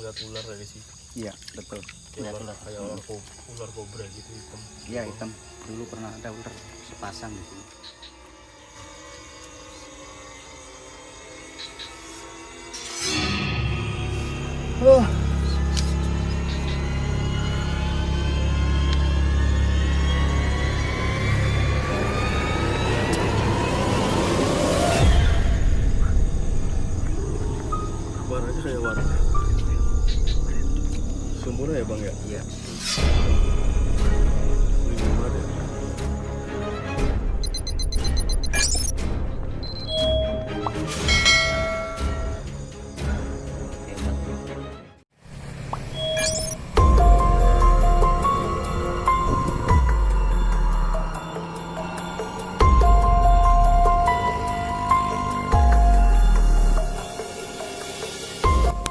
ngeliat ular dari situ. Iya betul. Kayak ular kobra gitu hitam. Iya hitam. Dulu pernah ada ular sepasang di sini. Warnanya kayak warna sumurnya ya bang ya? Iya. Ini gimana ya?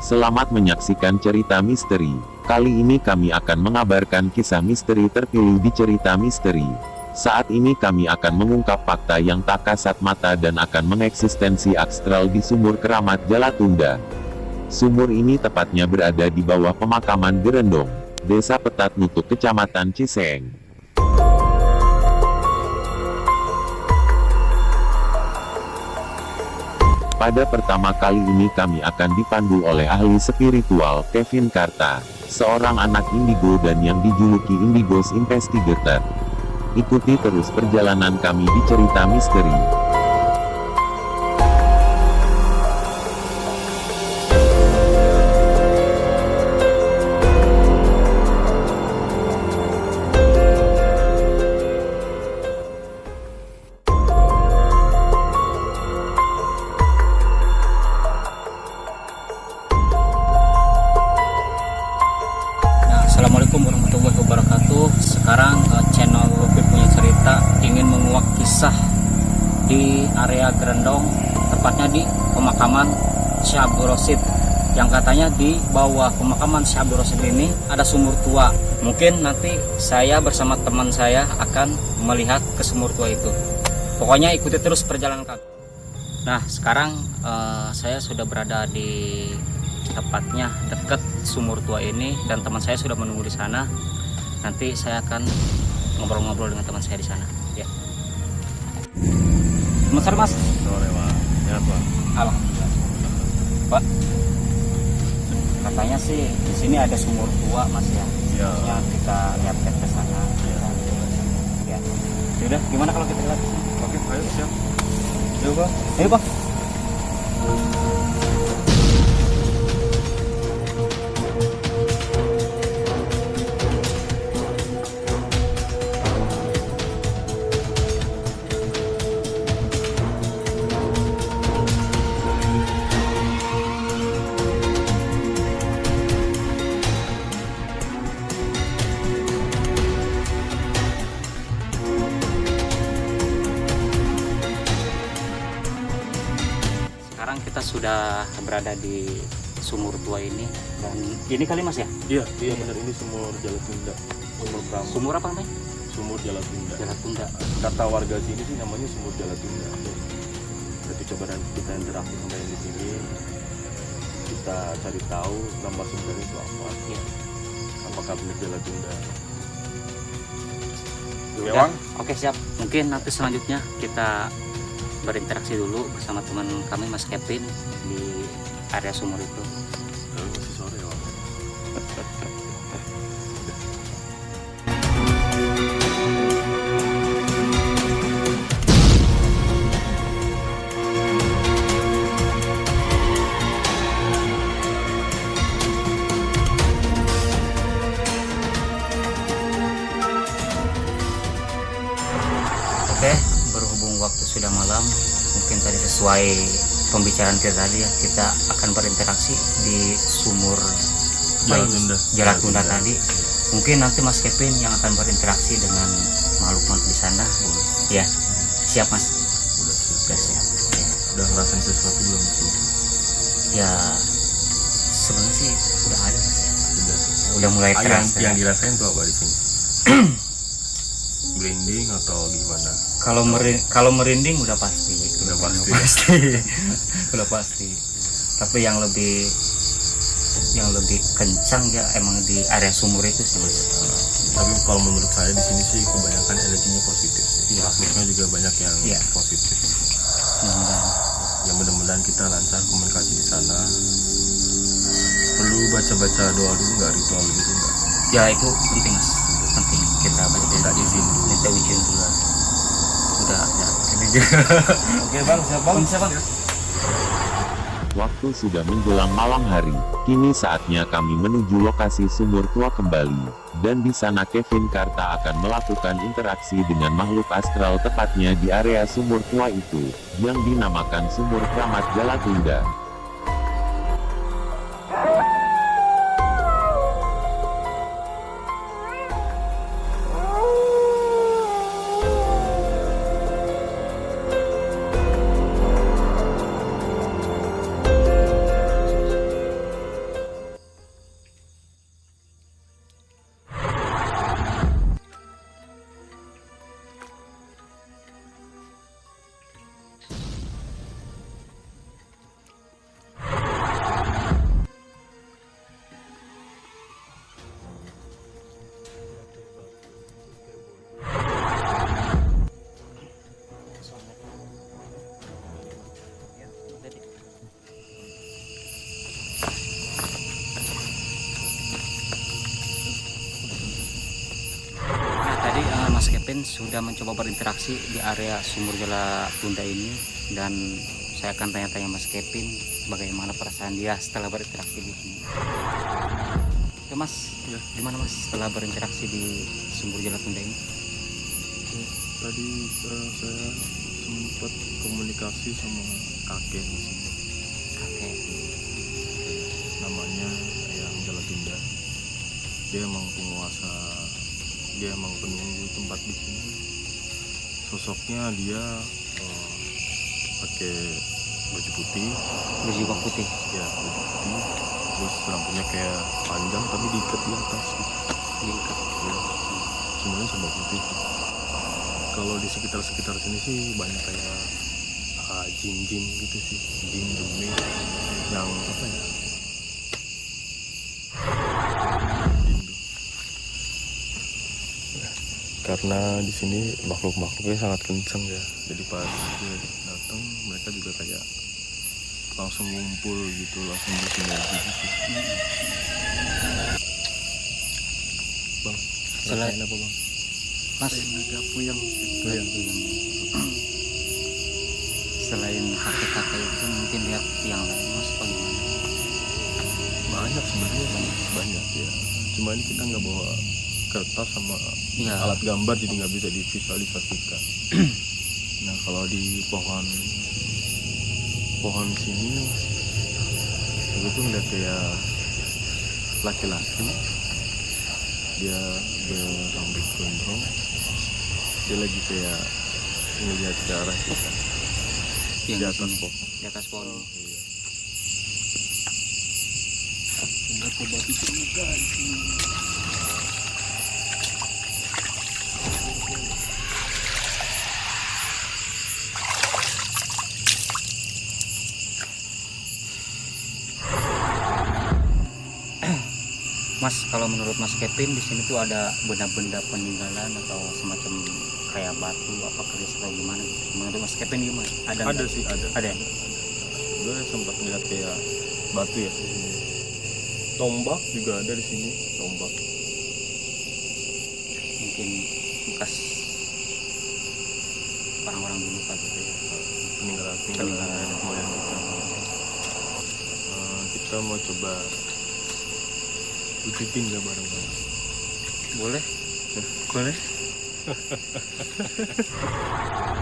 Selamat menyaksikan cerita misteri. Kali ini kami akan mengabarkan kisah misteri terpilih di cerita misteri. Saat ini kami akan mengungkap fakta yang tak kasat mata dan akan mengeksistensi astral di Sumur Keramat Jalatunda. Sumur ini tepatnya berada di bawah pemakaman Gerendong, Desa Petat Nutuk, Kecamatan Ciseeng. Pada pertama kali ini kami akan dipandu oleh ahli spiritual, Kevin Karta, seorang anak indigo dan yang dijuluki Indigos Investigator. Ikuti terus perjalanan kami di cerita misteri. Assalamualaikum warahmatullahi wabarakatuh. Sekarang channel Lopi Punya Cerita ingin menguak kisah di area Gerendong, tepatnya di pemakaman Syekh Abdul Rosid, yang katanya di bawah pemakaman Syekh Abdul Rosid ini ada sumur tua. Mungkin nanti saya bersama teman saya akan melihat ke sumur tua itu. Pokoknya ikuti terus perjalanan kami. Nah, sekarang saya sudah berada di tepatnya dekat sumur tua ini dan teman saya sudah menunggu di sana. Nanti saya akan ngobrol-ngobrol dengan teman saya di sana. Ya. Selamat sore Mas. Sore bang. Ya bang. Alhamdulillah. Pak, katanya sih di sini ada sumur tua Mas ya. Iya. Yang kita lihat ke sana. Ya. Sudah, gimana kalau kita lihat? Oke, ayo siap. Yuk Bang. Ayo Bang. Sekarang kita sudah berada di sumur tua ini, dan ini kali Mas ya? Iya benar, ini sumur Jalatunda. Sumur Keramat. Sumur apa namanya? Sumur Jalatunda. Jalatunda. Kata warga sini sih namanya sumur Jalatunda. Jadi coba nanti kita interaksi sama yang di sini. Kita cari tahu nama sumber itu apa. Iya. Apakah benar Jalatunda? Udah. Oke siap. Mungkin nanti selanjutnya kita berinteraksi dulu bersama teman kami Mas Kevin di area sumur itu. Masih sore ya bang. Oke, berhubung waktu sudah malam, mungkin tadi sesuai pembicaraan kita tadi ya, kita akan berinteraksi di sumur Jalatunda tadi. Mungkin nanti Mas Kevin yang akan berinteraksi dengan makhluk-makhluk di sana. Ya, siap Mas. Udah siap. Udah siap. Ya. Udah ngerasain sesuatu belum sih? Ya, sebenarnya sih udah ada Mas ya. Udah mulai yang terasa. yang dirasain tuh apa di sini? Blending atau gimana? Kalau merinding udah pasti. Udah pasti. Udah pasti. Tapi yang lebih yang lebih kencang ya emang di area sumur itu sih Mas. Tapi kalau menurut saya di sini sih kebanyakan energinya positif sih. Iya. Makhluknya juga banyak yang Iya. positif. Mudah-mudahan. Ya mudah-mudahan kita lancar komunikasi di sana. Perlu baca-baca doa dulu nggak, ritual gitu nggak? Ya itu penting Mas, penting kita baca Minta izin dulu. minta izin dulu. Udah ya. Oke bang, siap bang. Siapa? Waktu sudah menjelang malam hari. Kini saatnya kami menuju lokasi sumur tua kembali. Dan di sana Kevin Karta akan melakukan interaksi dengan makhluk astral tepatnya di area sumur tua itu, yang dinamakan Sumur Keramat Jalatunda. Nah, tadi Mas Kevin sudah mencoba berinteraksi di area sumur Jalatunda ini, dan saya akan tanya-tanya Mas Kevin bagaimana perasaan dia setelah berinteraksi di sini. Ya Mas, gimana Mas setelah berinteraksi di sumur Jalatunda ini? Tadi saya sempat komunikasi sama kakek di sini. Kakek. Namanya Eyang Jalatunda. Dia emang penguasa, dia emang penunggu tempat di sini. Sosoknya dia pakai baju putih, Berjubah putih. ya baju putih. Terus rambutnya kayak panjang tapi diikat di atas gitu. Diikat. Ya, semuanya serba putih. Kalau di sekitar sini sih banyak kayak jin-jin gitu sih, jin demi yang apa ya? Jin tuh. Karena di sini makhluknya sangat kencang ya. Jadi pas dia datang mereka juga kayak langsung ngumpul gitu, langsung bersinergi gitu. Bang, Selain- rasain apa bang? Mas, Naga puyeng. selain kakek-kakek itu mungkin lihat yang lain Mas bagaimana? Banyak sebenarnya, banyak ya. Cuma ini kita nggak bawa kertas sama Iya. alat gambar, jadi nggak bisa divisualisasikan. Nah kalau di pohon sini aku tuh ngeliat kayak laki-laki, dia berambut gondrong, dia lagi kayak ngeliat ke arah kita Yang di atas sini. pohon. Di atas pohon. Iya. Kita coba tutup muka di sini. Mas, kalau menurut Mas Kevin di sini tuh ada benda-benda peninggalan atau semacam kayak batu apa keris atau gimana gitu. Menurut Mas Kevin gimana? Ada Ada nggak? sih, ada. Ada ya? Gue sempat ngeliat kayak batu ya di sini. Tombak juga ada di sini, tombak. Mungkin bekas orang-orang dulu kan gitu ya. Peninggalan Peninggalan. nenek moyang kita. Kita mau coba wujudin gak bareng-bareng? Boleh? Boleh.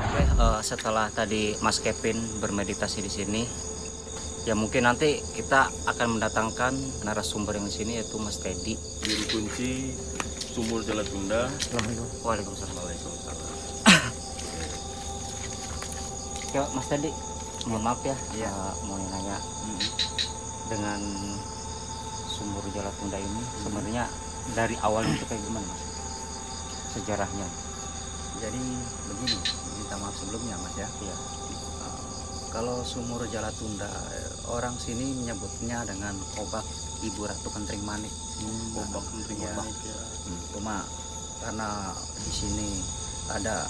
Oke, setelah tadi Mas Kevin bermeditasi di sini, ya mungkin nanti kita akan mendatangkan narasumber yang di sini yaitu Mas Teddy. Juru kunci Sumur Jalatunda. Waalaikumsalam. Ya Mas Teddy, mohon maaf ya, mau nanya dengan Sumur Jalatunda ini sebenarnya dari awalnya itu kayak gimana Mas? Sejarahnya. Jadi begini, minta maaf sebelumnya Mas ya. Iya. Kalau Sumur Jalatunda, orang sini menyebutnya dengan Kobak Ibu Ratu Kentring Manik. Kobak Kentring Iya. Manik ya. Cuma karena di sini ada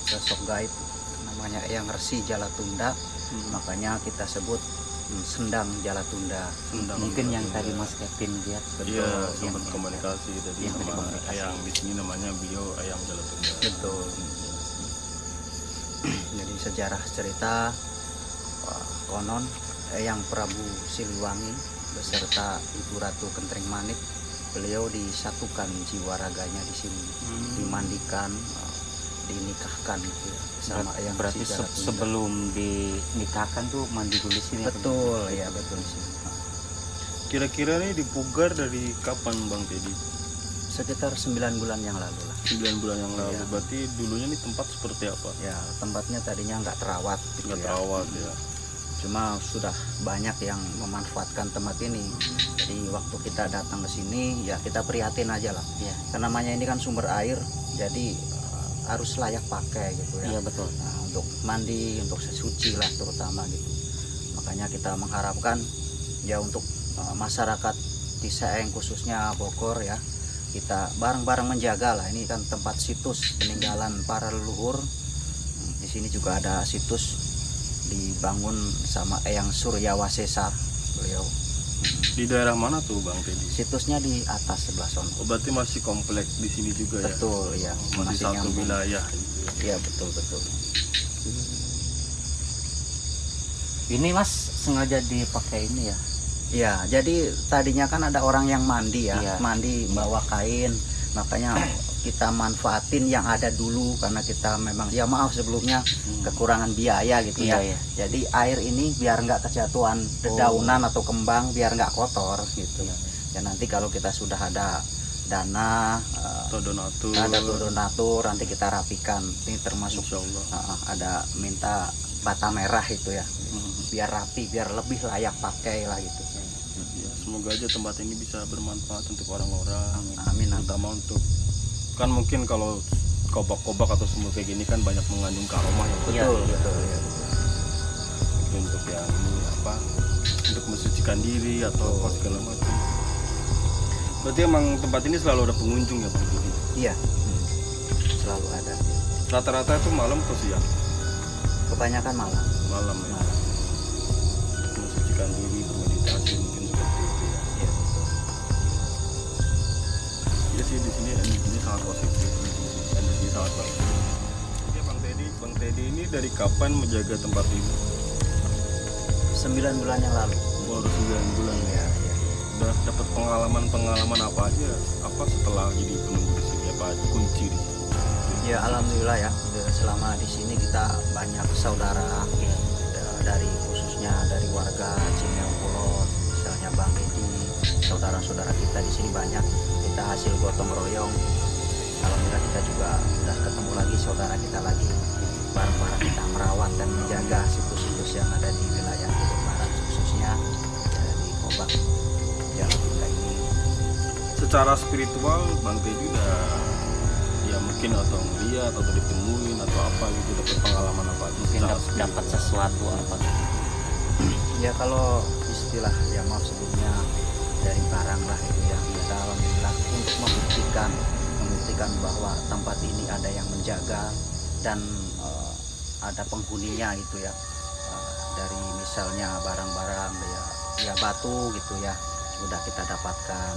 sosok gaib namanya Eyang Resi Jalatunda, makanya kita sebut Sendang Jalatunda. Sendang Mungkin yang Jalatunda. tadi Mas Kevin lihat. Iya, Betul, sempat yang- komunikasi tadi yang tadi sama komunikasi. yang di sini namanya beliau Eyang Jalatunda. Betul. Jadi sejarah cerita konon Eyang Prabu Siliwangi beserta Ibu Ratu Kentring Manik, beliau disatukan jiwa raganya di sini, dimandikan, dinikahkan gitu ya, sama Eyang Berarti Resi Jalatunda. sebelum dinikahkan tuh mandi dulu di sini. Betul ya, betul sih. Kira-kira nih dipugar dari kapan Bang Teddy? Sekitar 9 bulan yang lalu lah. 9 bulan yang lalu. Iya. Berarti dulunya nih tempat seperti apa? Ya, tempatnya tadinya nggak terawat gitu Nggak ya. terawat ya. Cuma sudah banyak yang memanfaatkan tempat ini. Jadi waktu kita datang ke sini ya kita prihatin aja lah. Iya. Karena namanya ini kan sumber air, jadi harus layak pakai gitu ya. Iya betul. Nah, untuk mandi, untuk sesuci lah terutama gitu. Makanya kita mengharapkan ya untuk masyarakat di Seeng khususnya Bogor ya, kita bareng-bareng menjaga lah. Ini kan tempat situs peninggalan para leluhur. Di sini juga ada situs dibangun sama Eyang Suryawasesa beliau. Di daerah mana tuh Bang Teddy? Situsnya di atas sebelah sono. Oh, berarti masih komplek di sini juga ya? Betul ya, Masih satu nyambung. wilayah gitu ya. Iya betul betul. Ini Mas sengaja dipakai ini ya. Ya, jadi tadinya kan ada orang yang mandi ya, Iya. mandi bawa kain, makanya kita manfaatin yang ada dulu karena kita memang ya maaf sebelumnya kekurangan biaya gitu ya. Iya, iya. Jadi air ini biar nggak kejatuhan dedaunan atau kembang, biar nggak kotor gitu. Iya. Ya nanti kalau kita sudah ada dana, Atau donatur. ada donatur, nanti kita rapikan. Ini termasuk Insya Allah. ada minta bata merah itu ya, biar rapi, biar lebih layak pakai lah gitu. Ya, semoga aja tempat ini bisa bermanfaat untuk orang-orang. Amin, amin. Terutama untuk kan mungkin kalau kobak-kobak atau sumur kayak gini kan banyak mengandung karomah ya. Iya, Betul, iya. betul ya. Mungkin untuk yang ini apa? Untuk mensucikan diri atau apa segala macam. Berarti emang tempat ini selalu ada pengunjung ya Bang Teddy? Iya, selalu ada. Rata-rata itu malam atau siang? Kebanyakan malam. Malam ya. Malam. Mensucikan diri, bermeditasi mungkin seperti itu ya. Iya, betul. Iya sih di sini energinya sangat positif, energi sangat baik. Oke Bang Teddy ini dari kapan menjaga tempat ini? 9 bulan yang lalu. Baru 9 bulan ya. Iya, iya. Udah dapat pengalaman apa aja? Apa setelah jadi penunggu di sini? Apa kunci di sini? Ya alhamdulillah ya. Selama di sini kita banyak saudara Iya. dari khususnya dari warga Cimeong Kulon, misalnya Bang Edi, saudara-saudara kita di sini banyak. Kita hasil gotong royong. Alhamdulillah kita juga udah ketemu lagi saudara kita lagi. Bareng-bareng kita merawat dan menjaga situs-situs yang ada di wilayah Bogor Barat khususnya ya, di Kobak Jalatunda ini. Secara spiritual Bang Teddy udah ya mungkin atau ngeliat atau ditemuin atau apa gitu, dapat pengalaman apa aja Mungkin secara dapat spiritual? sesuatu apa. Ya kalau istilah ya maaf sebelumnya dari barang lah itu ya, kita alhamdulillah untuk membuktikan bahwa tempat ini ada yang menjaga dan ada penghuninya gitu ya. Dari misalnya barang-barang ya batu gitu ya udah kita dapatkan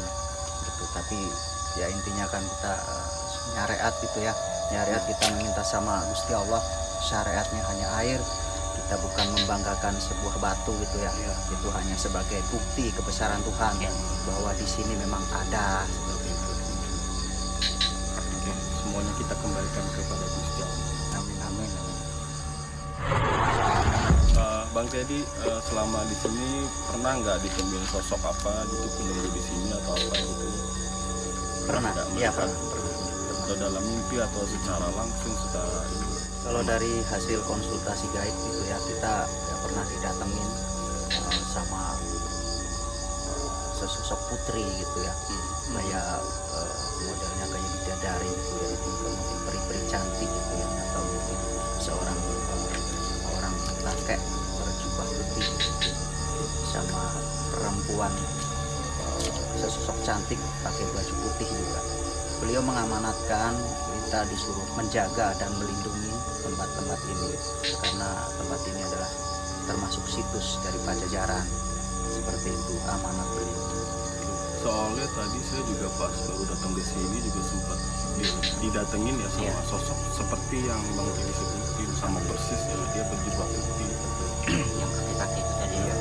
gitu, tapi ya intinya kan kita syariat gitu ya, syariat kita meminta sama Gusti Allah, syariatnya hanya air. Kita bukan membanggakan sebuah batu gitu ya, itu hanya sebagai bukti kebesaran Tuhan bahwa di sini memang ada seperti itu. Oke, semuanya kita kembalikan kepada Gusti Allah. Amin amin. Bang Teddy, selama di sini pernah nggak ditemuin sosok apa gitu penunggu di sini atau apa gitu? Pernah, nggak iya melihat? pernah. Atau dalam mimpi atau secara langsung secara ini? Kalau dari hasil konsultasi gaib gitu ya, kita ya pernah didatengin sama sesosok putri gitu ya, kayak modelnya kayak bidadari gitu ya, mungkin peri-peri cantik gitu ya, atau mungkin seorang orang kakek berjubah putih gitu. sama perempuan sesosok cantik pakai baju putih juga. Beliau mengamanatkan kita disuruh menjaga dan melindungi tempat-tempat ini karena tempat ini adalah termasuk situs dari Pajajaran. Seperti itu amanat beliau. Soalnya tadi saya juga pas baru datang ke sini juga sempat didatengin ya sama Iya. sosok seperti yang Bang Teddy sebutin, sama persis ya, dia berjubah putih. yang kaki-kaki itu tadi. Iya.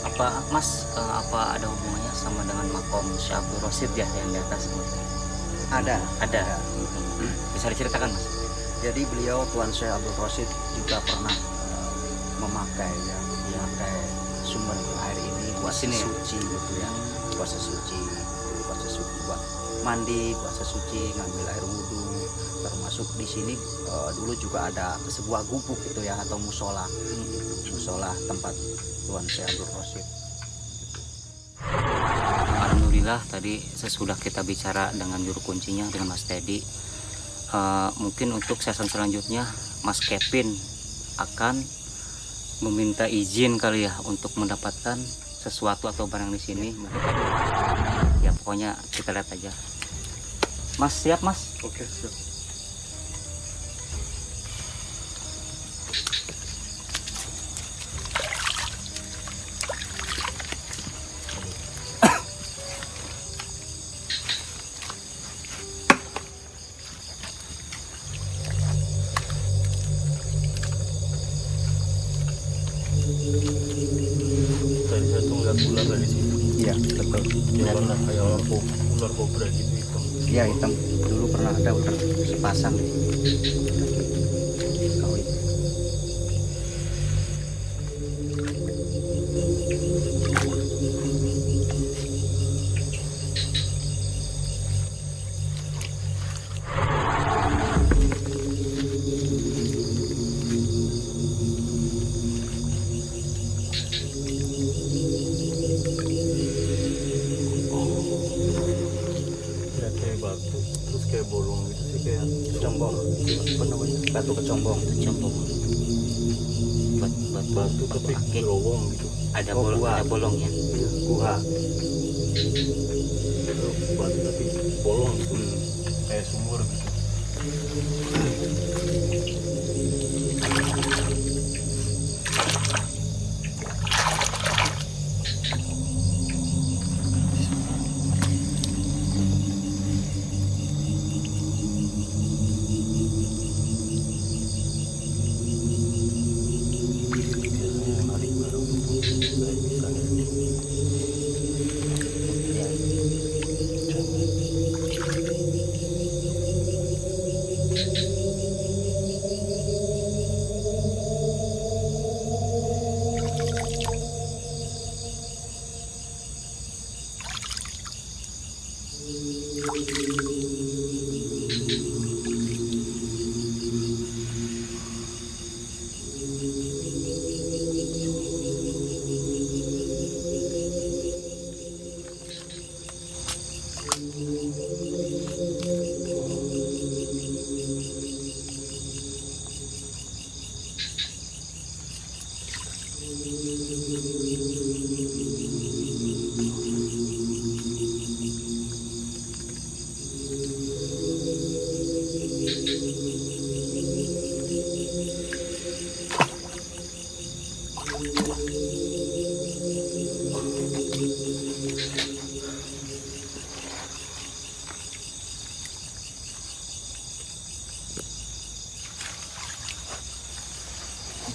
Apa Mas, apa ada hubungannya sama dengan makom Syekh Abdul Rosid ya yang di atas? Ada. Ada. Bisa diceritakan Mas? Jadi beliau Tuan Syekh Abdul Rosid juga pernah memakai sumber air ini buat Sini ya? suci gitu ya, puasa suci buat mandi, puasa suci, ngambil air wudhu. Termasuk di sini dulu juga ada sebuah gubuk gitu ya, atau musola tempat Tuan Syekh Abdul Rosid. Alhamdulillah tadi sesudah kita bicara dengan juru kuncinya dengan Mas Teddy, mungkin untuk season selanjutnya Mas Kevin akan meminta izin kali ya untuk mendapatkan sesuatu atau barang di sini. Ya pokoknya kita lihat aja. Mas siap Mas? Oke, siap. Tadi saya tuh ngeliat ular dari situ. Iya betul. Dia warna kayak ular kobra gitu hitam. Iya hitam. Dulu pernah ada ular sepasang. Kawin. Ya kayak batu, terus kayak bolong gitu sih, kayak Kecombong. apa namanya? Batu kecombong. Coba. Batu tapi akik. gelowong gitu. Ada Oh, bolong, gua. ada bolongnya. Iya, Gua. itu batu tapi bolong gitu, kayak sumur gitu. Biasanya yang narik barang itu kayak misalnya Ya.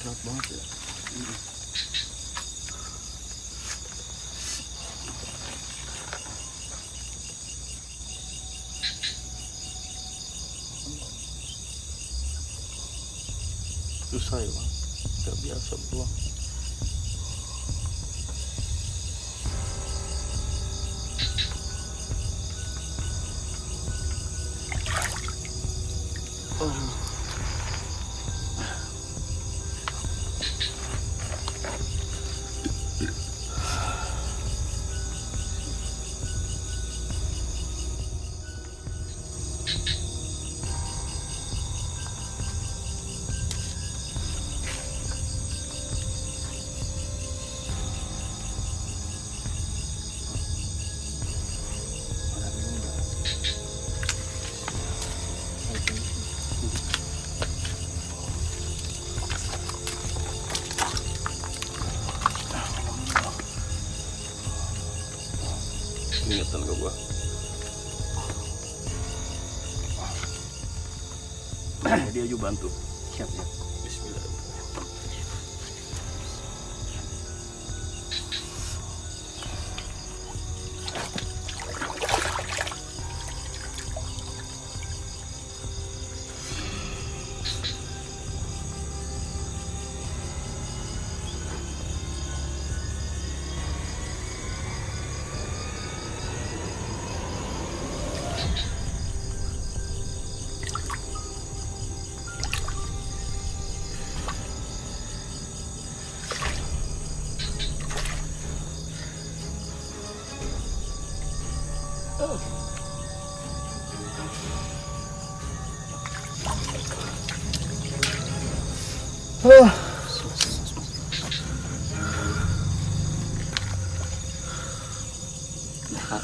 berat banget ya. Susah ya bang, gak biasa pulang. Ingetan ke gua. Dia juga bantu. Siap. Bismillahirrahmanirrahim.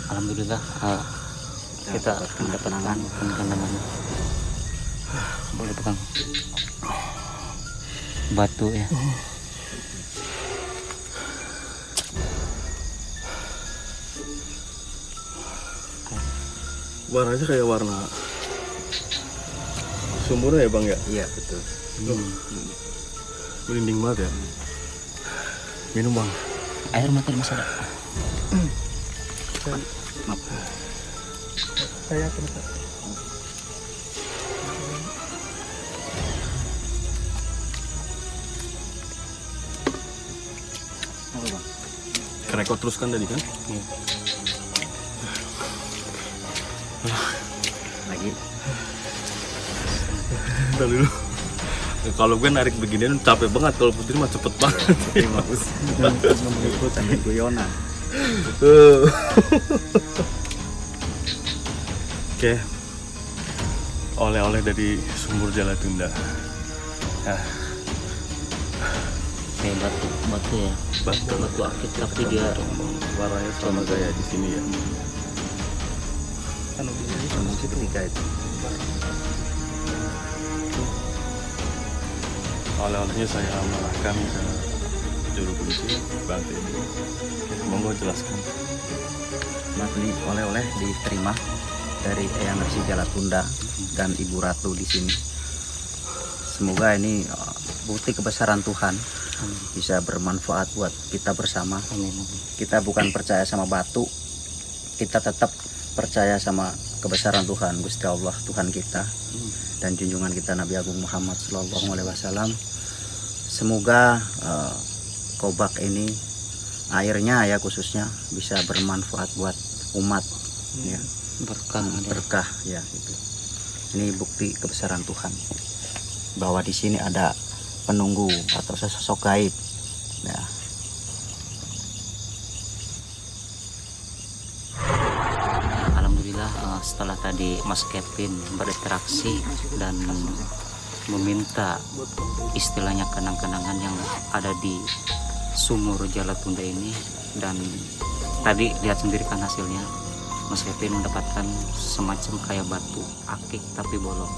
Alhamdulillah kita mendapatkan penenangan. Boleh pegang batu ya. Warnanya kayak warna sumurnya ya bang ya? Iya betul. Merinding banget ya. Minum bang. Air mata masih ada. Maaf. Saya kenapa? Apa bang? Kerekot terus kan tadi kan? Iya. Lagi. Bentar dulu. Kalau gue narik beginian capek banget, kalau Putri mah cepet banget. Bagus. Mengikut sambil guyonan. Oke. Oleh-oleh dari sumur Jalatunda. Nah, Kayak batu ya. Batu akik tapi dia warnanya sama kayak di sini ya. Kan ketika itu. Oleh-olehnya saya amanahkan ke juru kunci Bang Teddy. Oke, monggo jelaskan. Mas, ini oleh-oleh diterima dari Eyang Resi Jalatunda dan Ibu Ratu di sini. Semoga ini bukti kebesaran Tuhan bisa bermanfaat buat kita bersama. Amin. Kita bukan percaya sama batu, kita tetap percaya sama kebesaran Tuhan, Gusti Allah, Tuhan kita dan junjungan kita Nabi Agung Muhammad SAW. Semoga kobak ini airnya ya khususnya bisa bermanfaat buat umat ya, berkah ya gitu. Ini bukti kebesaran Tuhan bahwa di sini ada penunggu atau sosok gaib ya. Alhamdulillah setelah tadi Mas Kevin berinteraksi dan meminta istilahnya kenang-kenangan yang ada di sumur Jalatunda ini, dan tadi lihat sendiri kan hasilnya, Mas Kevin mendapatkan semacam kayak batu akik tapi bolong.